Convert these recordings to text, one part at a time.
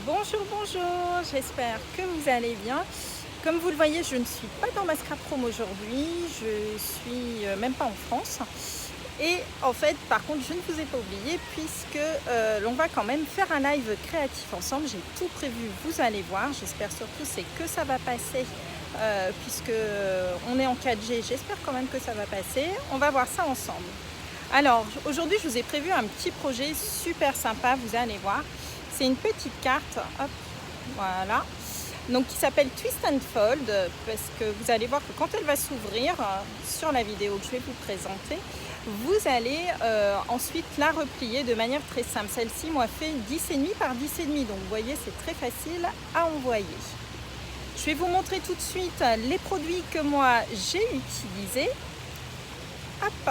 Bonjour, bonjour, j'espère que vous allez bien. Comme vous le voyez, je ne suis pas dans ma scrap room aujourd'hui, je suis même pas en France. Et en fait, par contre, je ne vous ai pas oublié puisque l'on va quand même faire un live créatif ensemble. J'ai tout prévu, vous allez voir. J'espère surtout c'est que ça va passer puisque on est en 4G. J'espère quand même que ça va passer. On va voir ça ensemble. Alors, aujourd'hui, je vous ai prévu un petit projet super sympa, vous allez voir. C'est une petite carte, hop, voilà, donc qui s'appelle Twist and Fold, parce que vous allez voir que quand elle va s'ouvrir, sur la vidéo que je vais vous présenter, vous allez ensuite la replier de manière très simple. Celle-ci, moi, fait 10,5 par 10,5, donc vous voyez, c'est très facile à envoyer. Je vais vous montrer tout de suite les produits que moi j'ai utilisés. Hop.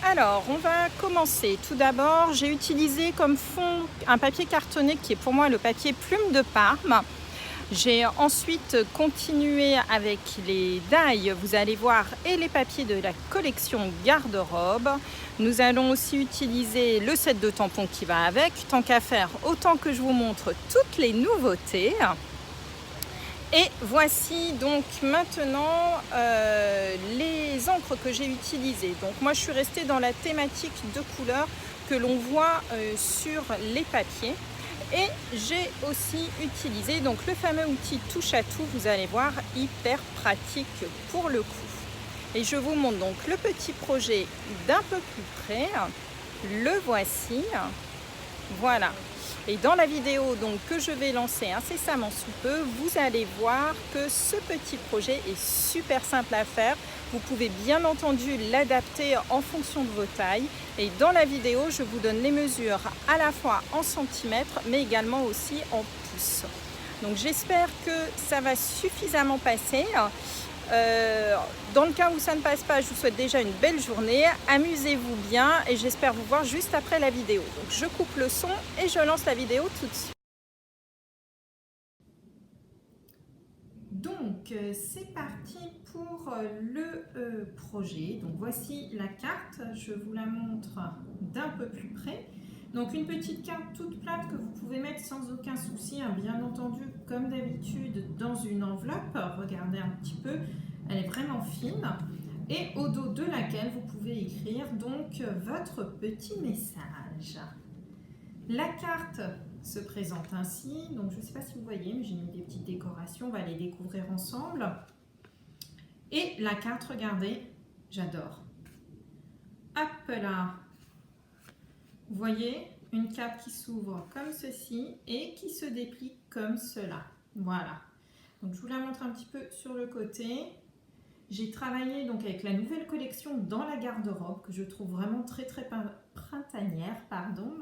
Alors, on va commencer. Tout d'abord, j'ai utilisé comme fond un papier cartonné qui est pour moi le papier Plume de Parme. J'ai ensuite continué avec les die, vous allez voir, et les papiers de la collection garde-robe. Nous allons aussi utiliser le set de tampons qui va avec. Tant qu'à faire, autant que je vous montre toutes les nouveautés. Et voici donc maintenant les encres que j'ai utilisées. Donc moi je suis restée dans la thématique de couleurs que l'on voit sur les papiers. Et j'ai aussi utilisé donc le fameux outil touche à tout, vous allez voir, hyper pratique pour le coup. Et je vous montre donc le petit projet d'un peu plus près. Le voici. Voilà. Et dans la vidéo donc, que je vais lancer incessamment sous peu, vous allez voir que ce petit projet est super simple à faire. Vous pouvez bien entendu l'adapter en fonction de vos tailles. Et dans la vidéo, je vous donne les mesures à la fois en centimètres, mais également aussi en pouces. Donc j'espère que ça va suffisamment passer. Dans le cas où ça ne passe pas, je vous souhaite déjà une belle journée, amusez-vous bien et j'espère vous voir juste après la vidéo. Donc je coupe le son et je lance la vidéo tout de suite. Donc c'est parti pour le projet. Donc voici la carte, je vous la montre d'un peu plus près. Donc une petite carte toute plate que vous pouvez mettre sans aucun souci, hein, bien entendu comme d'habitude dans une enveloppe. Regardez un petit peu, elle est vraiment fine. Et au dos de laquelle vous pouvez écrire donc votre petit message. La carte se présente ainsi, donc je ne sais pas si vous voyez, mais j'ai mis des petites décorations, on va les découvrir ensemble. Et la carte, regardez, j'adore. Hop là, vous voyez, une carte qui s'ouvre comme ceci et qui se déplie comme cela. Voilà, donc je vous la montre un petit peu sur le côté. J'ai travaillé donc avec la nouvelle collection dans la garde-robe que je trouve vraiment très printanière, pardon.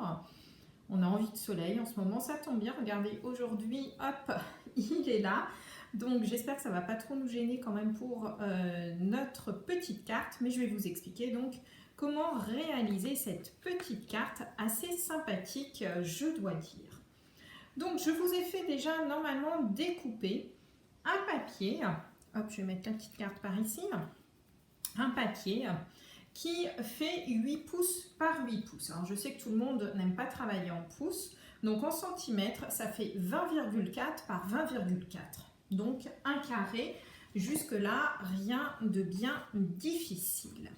On a envie de soleil en ce moment, ça tombe bien. Regardez, aujourd'hui, hop, il est là. Donc j'espère que ça ne va pas trop nous gêner quand même pour notre petite carte. Mais je vais vous expliquer donc comment réaliser cette petite carte assez sympathique, je dois dire. Donc je vous ai fait déjà normalement découper un papier. Hop, je vais mettre la petite carte par ici. Un papier qui fait 8 pouces par 8 pouces. Alors je sais que tout le monde n'aime pas travailler en pouces, donc en centimètres, ça fait 20,4 par 20,4. Donc un carré, jusque-là, rien de bien difficile.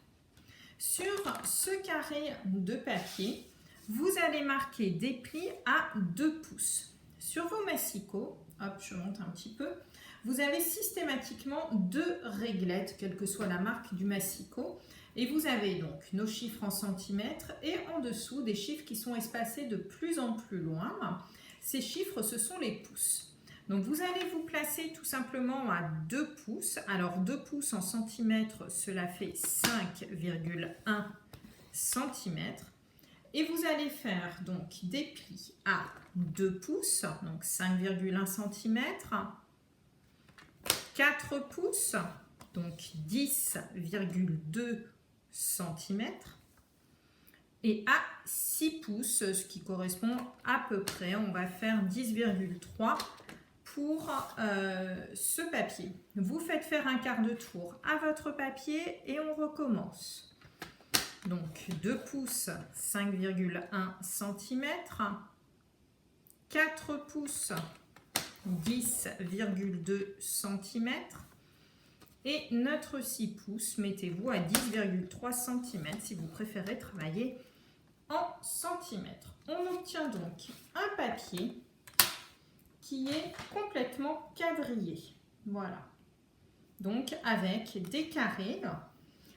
Sur ce carré de papier, vous allez marquer des plis à 2 pouces. Sur vos massicots, hop, je monte un petit peu, vous avez systématiquement 2 réglettes, quelle que soit la marque du massicot. Et vous avez donc nos chiffres en centimètres et en dessous des chiffres qui sont espacés de plus en plus loin. Ces chiffres, ce sont les pouces. Donc vous allez vous placer tout simplement à 2 pouces. Alors 2 pouces en centimètres, cela fait 5,1 centimètres. Et vous allez faire donc des plis à 2 pouces, donc 5,1 centimètres, 4 pouces, donc 10,2 centimètres, et à 6 pouces, ce qui correspond à peu près, on va faire 10,3 pour ce papier. Vous faites faire un quart de tour à votre papier et on recommence. Donc 2 pouces, 5,1 cm, 4 pouces 10,2 cm et notre 6 pouces, mettez-vous à 10,3 cm si vous préférez travailler en centimètres. On obtient donc un papier qui est complètement quadrillé. Voilà. Donc avec des carrés,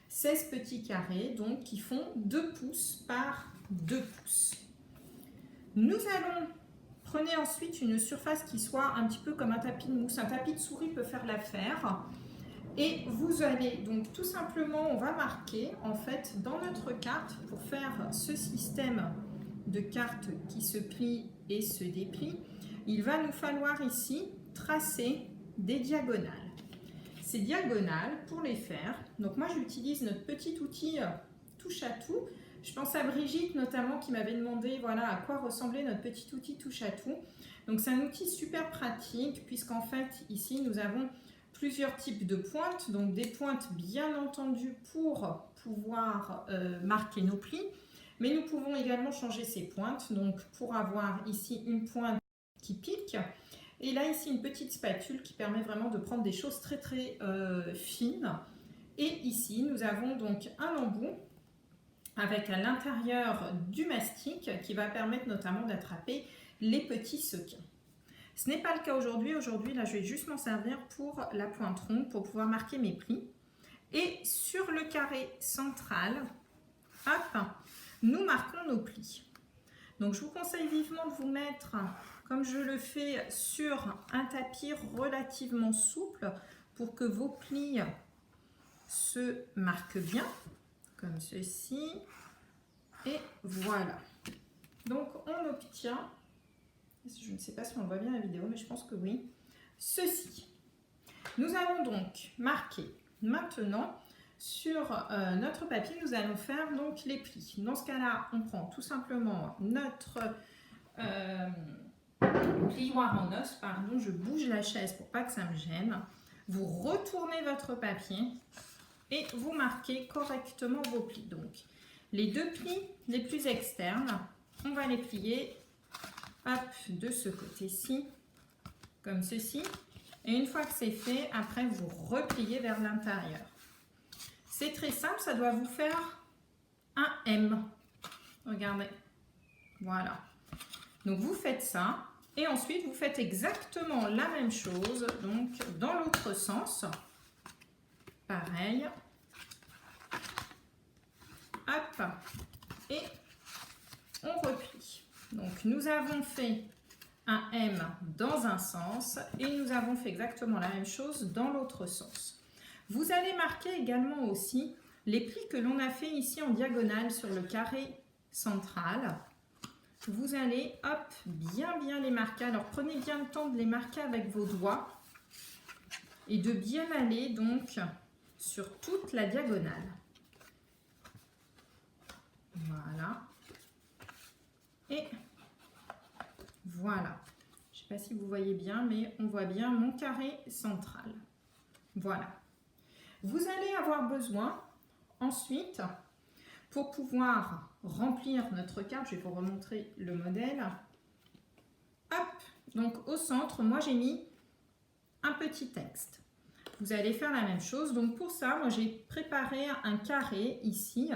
16 petits carrés donc qui font 2 pouces par 2 pouces. Nous allons prenez ensuite une surface qui soit un petit peu comme un tapis de mousse. Un tapis de souris peut faire l'affaire. Et vous allez donc tout simplement, on va marquer en fait dans notre carte pour faire ce système de cartes qui se plie et se déplie. Il va nous falloir ici tracer des diagonales. Ces diagonales, pour les faire, donc moi j'utilise notre petit outil touche à tout. Je pense à Brigitte notamment qui m'avait demandé voilà, à quoi ressemblait notre petit outil touche à tout. Donc c'est un outil super pratique puisqu'en fait ici nous avons plusieurs types de pointes. Donc des pointes bien entendu pour pouvoir marquer nos plis. Mais nous pouvons également changer ces pointes. Donc pour avoir ici une pointe qui pique. Et là ici une petite spatule qui permet vraiment de prendre des choses très très fines. Et ici nous avons donc un embout avec à l'intérieur du mastic qui va permettre notamment d'attraper les petits sequins. Ce n'est pas le cas aujourd'hui. Aujourd'hui, là, je vais juste m'en servir pour la pointe ronde pour pouvoir marquer mes plis. Et sur le carré central, hop, nous marquons nos plis. Donc, je vous conseille vivement de vous mettre, comme je le fais, sur un tapis relativement souple pour que vos plis se marquent bien. Comme ceci, et voilà. Donc on obtient, je ne sais pas si on voit bien la vidéo, mais je pense que oui, ceci. Nous allons donc marquer maintenant sur notre papier, nous allons faire donc les plis. Dans ce cas-là, on prend tout simplement notre plioir en os, pardon, je bouge la chaise pour pas que ça me gêne. Vous retournez votre papier et vous marquez correctement vos plis. Donc, les deux plis les plus externes, on va les plier hop, de ce côté-ci, comme ceci. Et une fois que c'est fait, après, vous repliez vers l'intérieur. C'est très simple, ça doit vous faire un M. Regardez. Voilà. Donc, vous faites ça. Et ensuite, vous faites exactement la même chose, donc dans l'autre sens. Pareil. Hop. Et on replie. Donc, nous avons fait un M dans un sens et nous avons fait exactement la même chose dans l'autre sens. Vous allez marquer également aussi les plis que l'on a fait ici en diagonale sur le carré central. Vous allez, hop, bien les marquer. Alors, prenez bien le temps de les marquer avec vos doigts et de bien aller donc sur toute la diagonale. Voilà. Et voilà. Je ne sais pas si vous voyez bien, mais on voit bien mon carré central. Voilà. Vous allez avoir besoin ensuite, pour pouvoir remplir notre carte, je vais vous remontrer le modèle. Hop, donc au centre, moi j'ai mis un petit texte. Vous allez faire la même chose. Donc pour ça, moi j'ai préparé un carré ici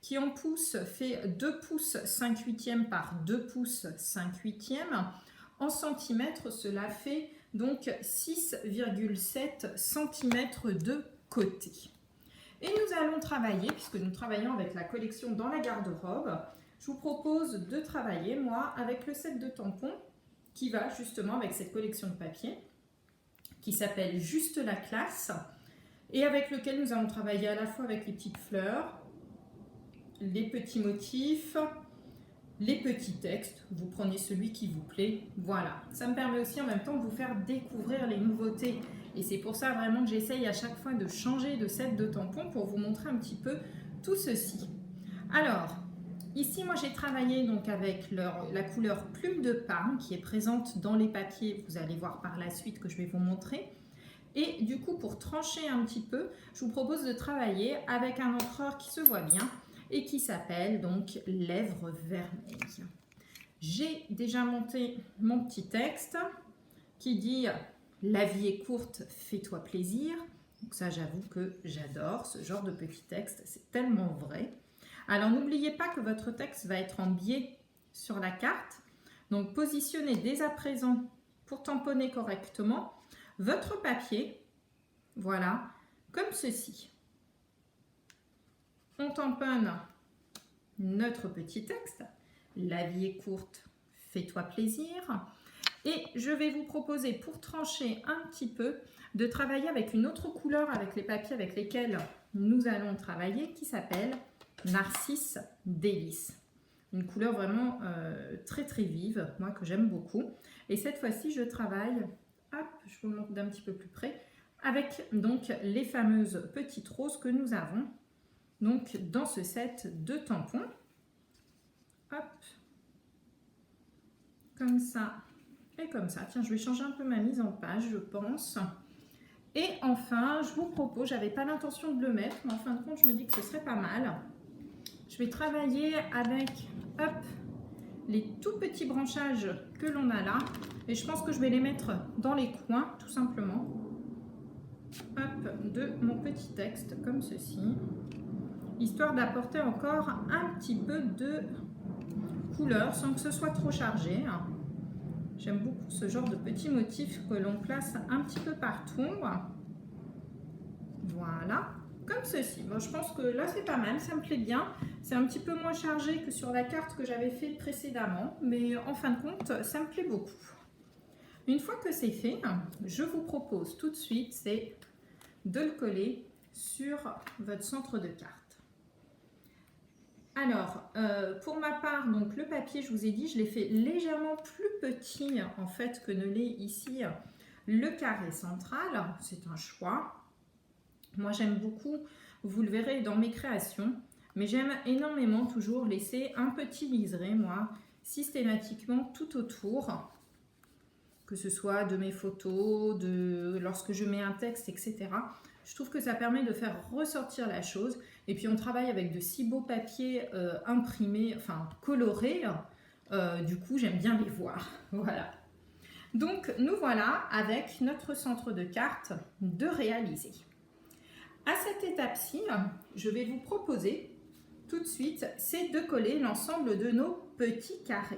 qui en pouces fait 2 pouces 5/8 par 2 pouces 5/8. En centimètres, cela fait donc 6,7 cm de côté. Et nous allons travailler, puisque nous travaillons avec la collection dans la garde-robe, je vous propose de travailler, moi, avec le set de tampons qui va justement avec cette collection de papier qui s'appelle Juste la classe et avec lequel nous allons travailler à la fois avec les petites fleurs, les petits motifs, les petits textes. Vous prenez celui qui vous plaît. Voilà, ça me permet aussi en même temps de vous faire découvrir les nouveautés. Et c'est pour ça vraiment que j'essaye à chaque fois de changer de set de tampons pour vous montrer un petit peu tout ceci. Alors, ici, moi, j'ai travaillé donc avec la couleur plume de Parme qui est présente dans les papiers. Vous allez voir par la suite que je vais vous montrer. Et du coup, pour trancher un petit peu, je vous propose de travailler avec un encreur qui se voit bien et qui s'appelle donc Lèvres vermeilles. J'ai déjà monté mon petit texte qui dit « La vie est courte, fais-toi plaisir ». Donc ça, j'avoue que j'adore ce genre de petit texte, c'est tellement vrai. Alors n'oubliez pas que votre texte va être en biais sur la carte. Donc positionnez dès à présent pour tamponner correctement votre papier. Voilà, comme ceci. On tamponne notre petit texte. La vie est courte, fais-toi plaisir. Et je vais vous proposer, pour trancher un petit peu, de travailler avec une autre couleur avec les papiers avec lesquels nous allons travailler, qui s'appelle Narcisse Délice. Une couleur vraiment très très vive, moi que j'aime beaucoup. Et cette fois-ci, je travaille, hop, je vous montre d'un petit peu plus près, avec donc les fameuses petites roses que nous avons donc dans ce set de tampons. Hop, comme ça et comme ça. Tiens, je vais changer un peu ma mise en page, je pense. Et enfin, je vous propose, j'avais pas l'intention de le mettre, mais en fin de compte, je me dis que ce serait pas mal. Je vais travailler avec, hop, les tout petits branchages que l'on a là. Et je pense que je vais les mettre dans les coins, tout simplement. Hop, de mon petit texte, comme ceci. Histoire d'apporter encore un petit peu de couleur, sans que ce soit trop chargé. J'aime beaucoup ce genre de petits motifs que l'on place un petit peu partout. Voilà, comme ceci. Bon, je pense que là, c'est pas mal, ça me plaît bien. C'est un petit peu moins chargé que sur la carte que j'avais fait précédemment, mais en fin de compte, ça me plaît beaucoup. Une fois que c'est fait, je vous propose tout de suite, c'est de le coller sur votre centre de carte. Alors, pour ma part, donc le papier, je vous ai dit, je l'ai fait légèrement plus petit en fait que ne l'est ici le carré central. C'est un choix. Moi, j'aime beaucoup, vous le verrez dans mes créations, mais j'aime énormément toujours laisser un petit liseré, moi, systématiquement tout autour, que ce soit de mes photos, lorsque je mets un texte, etc. Je trouve que ça permet de faire ressortir la chose. Et puis on travaille avec de si beaux papiers imprimés, enfin colorés. Du coup, j'aime bien les voir. Voilà. Donc nous voilà avec notre centre de carte de réaliser. À cette étape-ci, je vais vous proposer tout de suite, c'est de coller l'ensemble de nos petits carrés.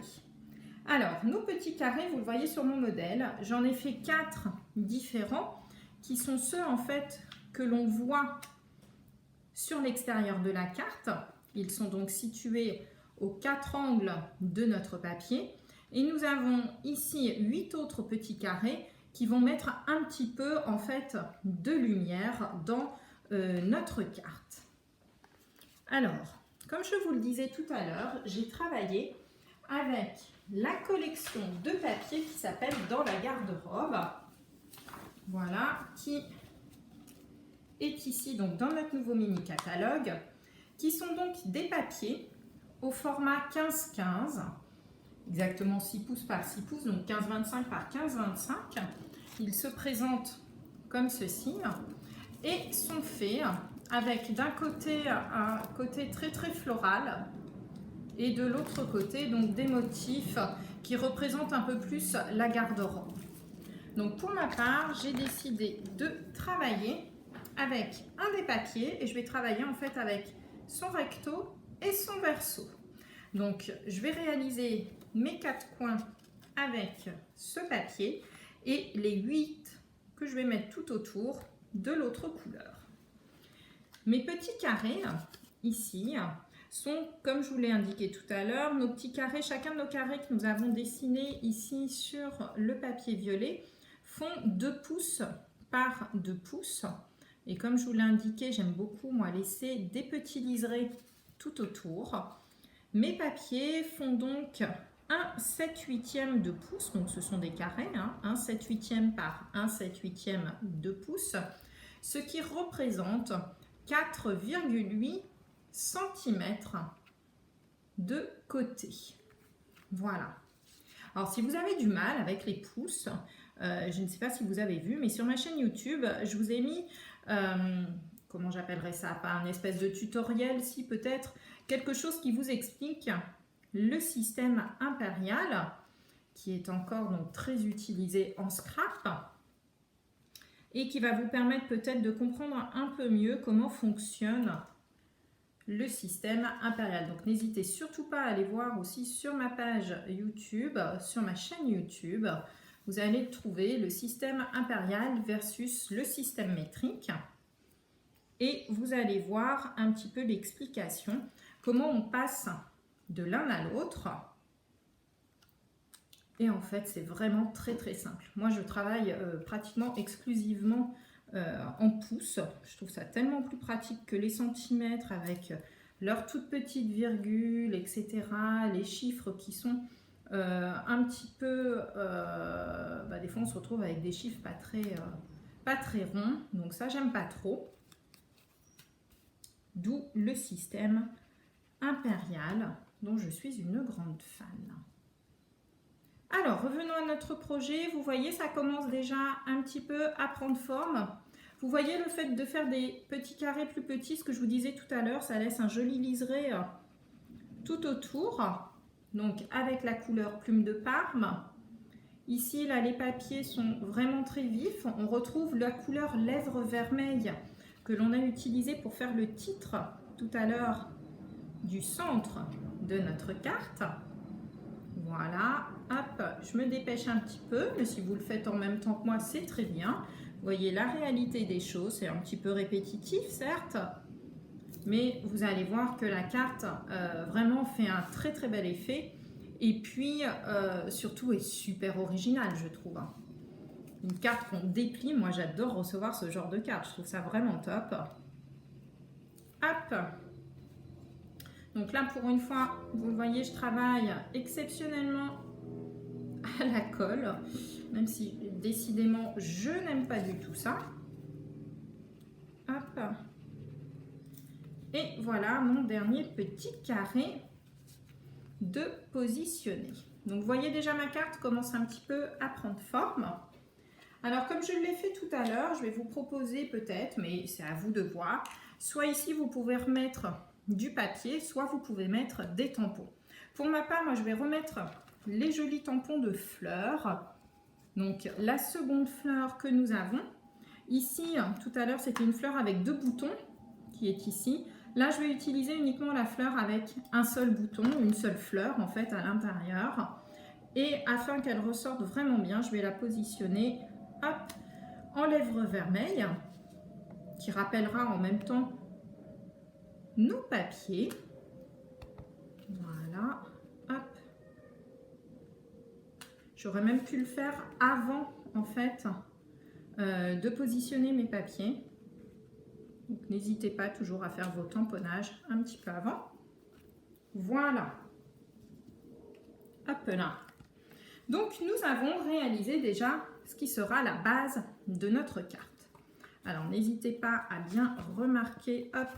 Alors, nos petits carrés, vous le voyez sur mon modèle, j'en ai fait 4 différents qui sont ceux en fait que l'on voit sur l'extérieur de la carte. Ils sont donc situés aux 4 angles de notre papier. Et nous avons ici 8 autres petits carrés qui vont mettre un petit peu en fait de lumière dans notre carte. Alors, comme je vous le disais tout à l'heure, j'ai travaillé avec la collection de papier qui s'appelle Dans la garde-robe. Voilà, qui est ici donc dans notre nouveau mini catalogue, qui sont donc des papiers au format 15-15, exactement 6 pouces par 6 pouces, donc 15-25 par 15-25. Ils se présentent comme ceci et sont faits avec d'un côté un côté très très floral et de l'autre côté donc des motifs qui représentent un peu plus la garde-robe. Donc pour ma part, j'ai décidé de travailler avec un des papiers et je vais travailler en fait avec son recto et son verso. Donc je vais réaliser mes 4 coins avec ce papier et les 8 que je vais mettre tout autour de l'autre couleur. Mes petits carrés ici sont, comme je vous l'ai indiqué tout à l'heure, nos petits carrés, chacun de nos carrés que nous avons dessinés ici sur le papier violet font 2 pouces par 2 pouces. Et comme je vous l'ai indiqué, j'aime beaucoup moi laisser des petits liserés tout autour. Mes papiers font donc un 7/8 de pouce, donc ce sont des carrés, hein, un 7/8 par 1 7/8 de pouce, ce qui représente 4,8 cm de côté. Voilà. Alors si vous avez du mal avec les pouces, je ne sais pas si vous avez vu, mais sur ma chaîne YouTube, je vous ai mis, comment j'appellerais ça, pas un espèce de tutoriel, si peut-être, quelque chose qui vous explique le système impérial, qui est encore donc très utilisé en scrap et qui va vous permettre peut-être de comprendre un peu mieux comment fonctionne le système impérial. Donc n'hésitez surtout pas à aller voir aussi sur ma page YouTube, sur ma chaîne YouTube, vous allez trouver le système impérial versus le système métrique et vous allez voir un petit peu l'explication, comment on passe de l'un à l'autre. Et en fait, c'est vraiment très très simple. Moi, je travaille pratiquement exclusivement en pouces. Je trouve ça tellement plus pratique que les centimètres avec leurs toutes petites virgules, etc. Les chiffres qui sont un petit peu... des fois, on se retrouve avec des chiffres pas très ronds. Donc ça, j'aime pas trop. D'où le système impérial dont je suis une grande fan. Alors, revenons à notre projet. Vous voyez, ça commence déjà un petit peu à prendre forme. Vous voyez le fait de faire des petits carrés plus petits, ce que je vous disais tout à l'heure, ça laisse un joli liseré tout autour. Donc, avec la couleur plume de Parme. Ici, là, les papiers sont vraiment très vifs. On retrouve la couleur lèvres vermeille que l'on a utilisée pour faire le titre tout à l'heure du centre de notre carte. Voilà, hop, je me dépêche un petit peu, mais si vous le faites en même temps que moi, c'est très bien. Vous voyez la réalité des choses, c'est un petit peu répétitif, certes, mais vous allez voir que la carte vraiment fait un très très bel effet. Et puis, surtout, est super originale, je trouve. Une carte qu'on déplie, moi j'adore recevoir ce genre de carte, je trouve ça vraiment top. Hop! Donc là, pour une fois, vous le voyez, je travaille exceptionnellement à la colle, même si décidément, je n'aime pas du tout ça. Hop. Et voilà mon dernier petit carré de positionner. Donc, vous voyez déjà ma carte commence un petit peu à prendre forme. Alors, comme je l'ai fait tout à l'heure, je vais vous proposer peut-être, mais c'est à vous de voir, soit ici, vous pouvez remettre du papier, soit vous pouvez mettre des tampons. Pour ma part, moi je vais remettre les jolis tampons de fleurs. Donc la seconde fleur que nous avons. Ici, tout à l'heure, c'était une fleur avec 2 boutons qui est ici. Là, je vais utiliser uniquement la fleur avec un seul bouton, une seule fleur en fait à l'intérieur. Et afin qu'elle ressorte vraiment bien, je vais la positionner hop, en lèvres vermeilles, qui rappellera en même temps nos papiers. Voilà, hop. J'aurais même pu le faire avant, en fait, de positionner mes papiers. Donc, n'hésitez pas toujours à faire vos tamponnages un petit peu avant. Voilà. Hop là. Donc, nous avons réalisé déjà ce qui sera la base de notre carte. Alors, n'hésitez pas à bien remarquer, hop,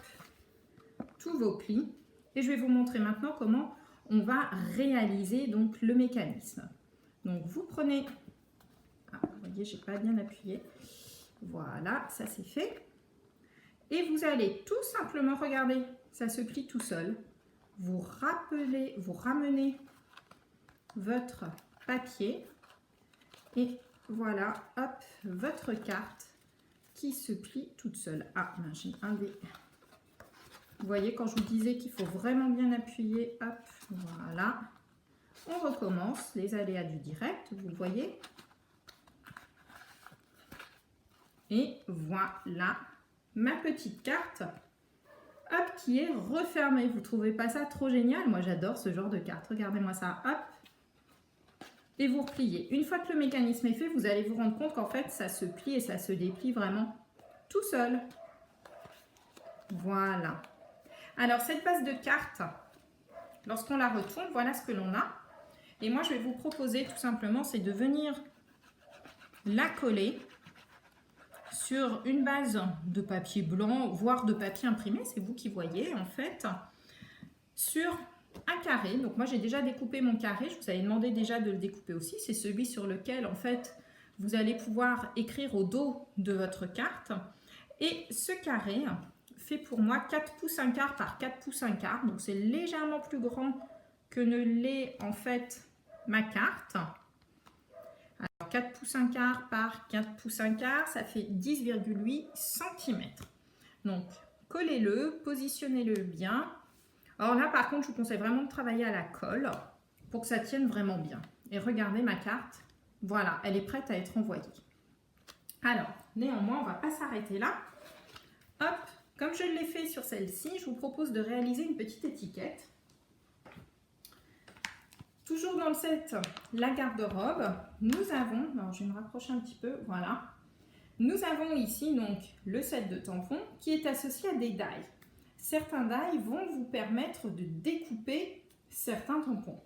tous vos plis et je vais vous montrer maintenant comment on va réaliser donc le mécanisme. Donc vous prenez, vous voyez j'ai pas bien appuyé, voilà ça c'est fait et vous allez tout simplement, regardez ça se plie tout seul, vous ramenez votre papier et voilà hop votre carte qui se plie toute seule. Ah j'ai un des... Vous voyez, quand je vous disais qu'il faut vraiment bien appuyer, hop, voilà. On recommence les aléas du direct, vous le voyez. Et voilà ma petite carte, hop, qui est refermée. Vous ne trouvez pas ça trop génial? Moi, j'adore ce genre de carte. Regardez-moi ça, hop. Et vous repliez. Une fois que le mécanisme est fait, vous allez vous rendre compte qu'en fait, ça se plie et ça se déplie vraiment tout seul. Voilà. Alors, cette base de carte, lorsqu'on la retourne, voilà ce que l'on a. Et moi, je vais vous proposer tout simplement, c'est de venir la coller sur une base de papier blanc, voire de papier imprimé, c'est vous qui voyez en fait, sur un carré. Donc moi, j'ai déjà découpé mon carré, je vous avais demandé déjà de le découper aussi. C'est celui sur lequel en fait, vous allez pouvoir écrire au dos de votre carte. Et ce carré fait pour moi 4 pouces 1/4 par 4 pouces 1/4. Donc c'est légèrement plus grand que ne l'est en fait ma carte. Alors 4 pouces 1 quart par 4 pouces 1 quart, ça fait 10,8 cm. Donc collez-le, positionnez-le bien. Alors là par contre je vous conseille vraiment de travailler à la colle pour que ça tienne vraiment bien. Et regardez ma carte, voilà, elle est prête à être envoyée. Alors néanmoins on ne va pas s'arrêter là. Hop, comme je l'ai fait sur celle-ci, je vous propose de réaliser une petite étiquette. Toujours dans le set la garde-robe, nous avons, alors je vais me rapprocher un petit peu, voilà. Nous avons ici donc le set de tampons qui est associé à des die. Certains die vont vous permettre de découper certains tampons.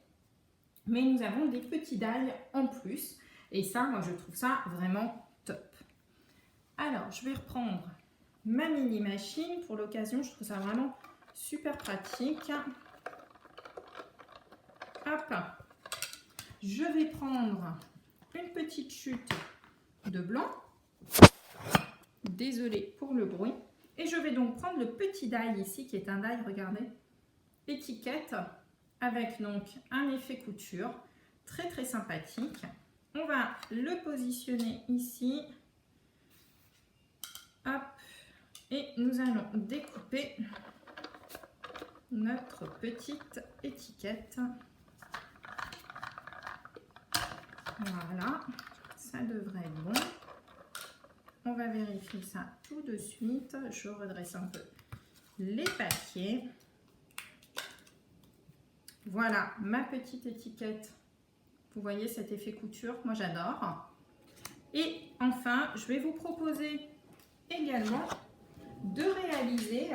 Mais nous avons des petits die en plus et ça, moi je trouve ça vraiment top. Alors, je vais reprendre ma mini machine pour l'occasion, je trouve ça vraiment super pratique. Hop, je vais prendre une petite chute de blanc. Désolée pour le bruit. Et je vais donc prendre le petit die ici, qui est un die, regardez, étiquette, avec donc un effet couture, très très sympathique. On va le positionner ici. Hop, et nous allons découper notre petite étiquette. Voilà, ça devrait être bon. On va vérifier ça tout de suite. Je redresse un peu les papiers. Voilà ma petite étiquette. Vous voyez cet effet couture, moi j'adore. Et enfin, je vais vous proposer également de réaliser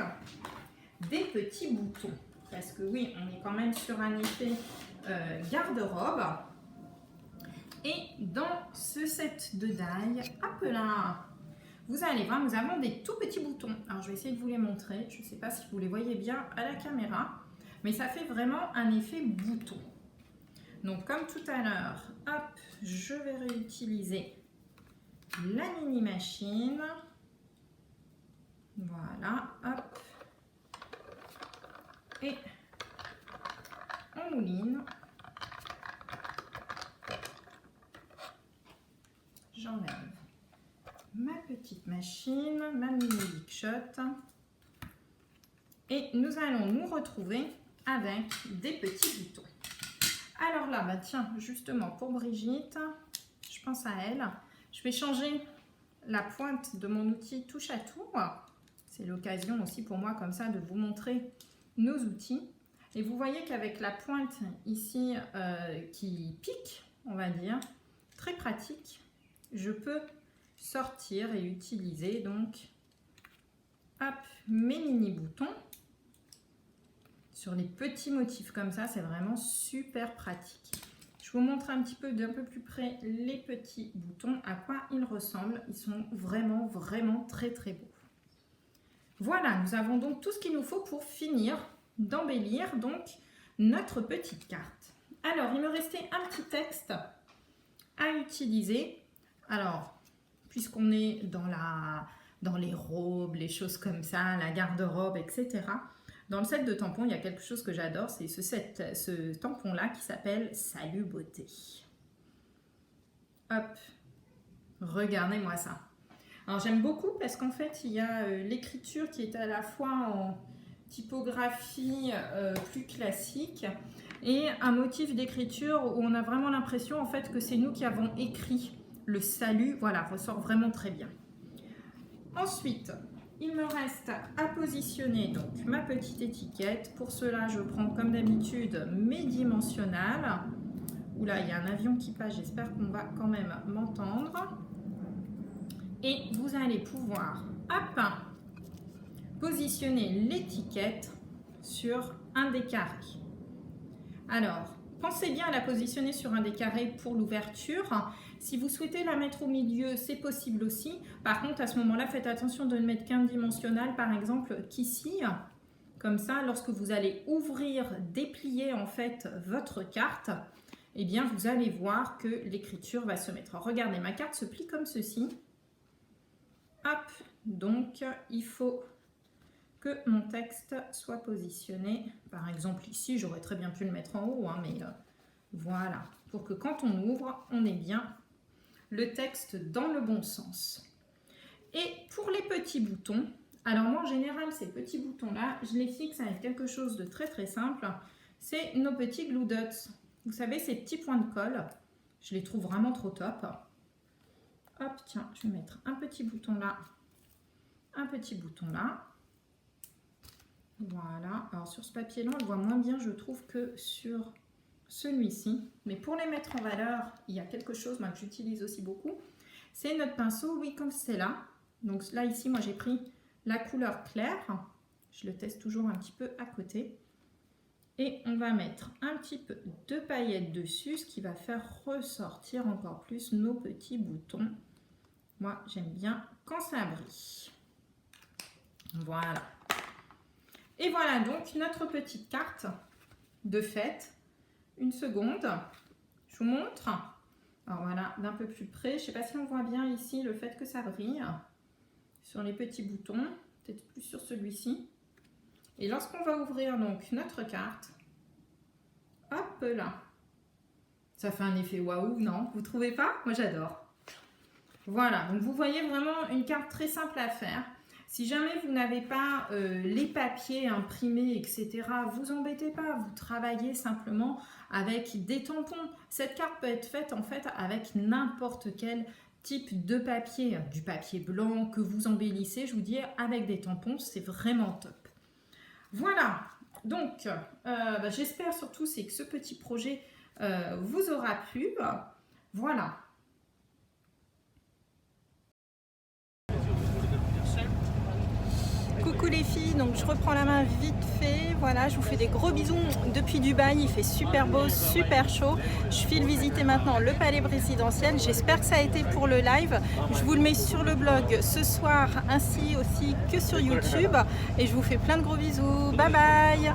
des petits boutons. Parce que oui, on est quand même sur un effet garde-robe. Et dans ce set de die, hop là, vous allez voir, nous avons des tout petits boutons. Alors, je vais essayer de vous les montrer. Je ne sais pas si vous les voyez bien à la caméra, mais ça fait vraiment un effet bouton. Donc, comme tout à l'heure, hop, je vais réutiliser la mini machine. Voilà, hop. Et on mouline. J'enlève ma petite machine, ma mini Big Shot. Et nous allons nous retrouver avec des petits boutons. Alors là, bah tiens, justement pour Brigitte, je pense à elle. Je vais changer la pointe de mon outil touche à tout. C'est l'occasion aussi pour moi comme ça de vous montrer nos outils. Et vous voyez qu'avec la pointe ici qui pique, on va dire, très pratique, je peux sortir et utiliser donc hop, mes mini boutons sur les petits motifs comme ça. C'est vraiment super pratique. Je vous montre un petit peu d'un peu plus près les petits boutons, à quoi ils ressemblent. Ils sont vraiment vraiment très très beaux. Voilà, nous avons donc tout ce qu'il nous faut pour finir d'embellir donc notre petite carte. Alors, il me restait un petit texte à utiliser. Alors, puisqu'on est dans les robes, les choses comme ça, la garde-robe, etc. Dans le set de tampons, il y a quelque chose que j'adore, c'est ce tampon-là qui s'appelle Salut Beauté. Hop, regardez-moi ça. Alors j'aime beaucoup parce qu'en fait, il y a l'écriture qui est à la fois en typographie plus classique et un motif d'écriture où on a vraiment l'impression en fait que c'est nous qui avons écrit le salut. Voilà, ressort vraiment très bien. Ensuite, il me reste à positionner donc ma petite étiquette. Pour cela, je prends comme d'habitude mes dimensionnels. Oula, il y a un avion qui passe, j'espère qu'on va quand même m'entendre. Et vous allez pouvoir, hop, positionner l'étiquette sur un des carrés. Alors, pensez bien à la positionner sur un des carrés pour l'ouverture. Si vous souhaitez la mettre au milieu, c'est possible aussi. Par contre, à ce moment-là, faites attention de ne mettre qu'un dimensionnel, par exemple, qu'ici. Comme ça, lorsque vous allez ouvrir, déplier en fait votre carte, eh bien, vous allez voir que l'écriture va se mettre. Alors, regardez, ma carte se plie comme ceci. Hop, donc il faut que mon texte soit positionné. Par exemple ici, j'aurais très bien pu le mettre en haut, hein, mais voilà, pour que quand on ouvre, on ait bien le texte dans le bon sens. Et pour les petits boutons, alors moi en général ces petits boutons là, je les fixe avec quelque chose de très très simple. C'est nos petits glue dots. Vous savez, ces petits points de colle, je les trouve vraiment trop top. Hop, tiens, je vais mettre un petit bouton là, un petit bouton là. Voilà, alors sur ce papier là, on le voit moins bien je trouve que sur celui-ci. Mais pour les mettre en valeur, il y a quelque chose que j'utilise aussi beaucoup. C'est notre pinceau Louis Conseil. Donc là, ici, moi, j'ai pris la couleur claire. Je le teste toujours un petit peu à côté. Et on va mettre un petit peu de paillettes dessus, ce qui va faire ressortir encore plus nos petits boutons. Moi, j'aime bien quand ça brille. Voilà. Et voilà donc notre petite carte de fête. Une seconde. Je vous montre. Alors voilà, d'un peu plus près. Je ne sais pas si on voit bien ici le fait que ça brille sur les petits boutons, peut-être plus sur celui-ci. Et lorsqu'on va ouvrir donc notre carte, hop là, ça fait un effet waouh, non? Vous trouvez pas? Moi j'adore. Voilà, donc vous voyez vraiment une carte très simple à faire. Si jamais vous n'avez pas les papiers imprimés, etc., vous embêtez pas, vous travaillez simplement avec des tampons. Cette carte peut être faite en fait avec n'importe quel type de papier, du papier blanc que vous embellissez, je vous dis, avec des tampons, c'est vraiment top. Voilà, donc j'espère surtout que ce petit projet vous aura plu. Voilà. Coucou les filles, donc je reprends la main vite fait, voilà, je vous fais des gros bisous depuis Dubaï, il fait super beau, super chaud. Je file visiter maintenant le palais présidentiel, j'espère que ça a été pour le live. Je vous le mets sur le blog ce soir ainsi aussi que sur YouTube et je vous fais plein de gros bisous, bye bye.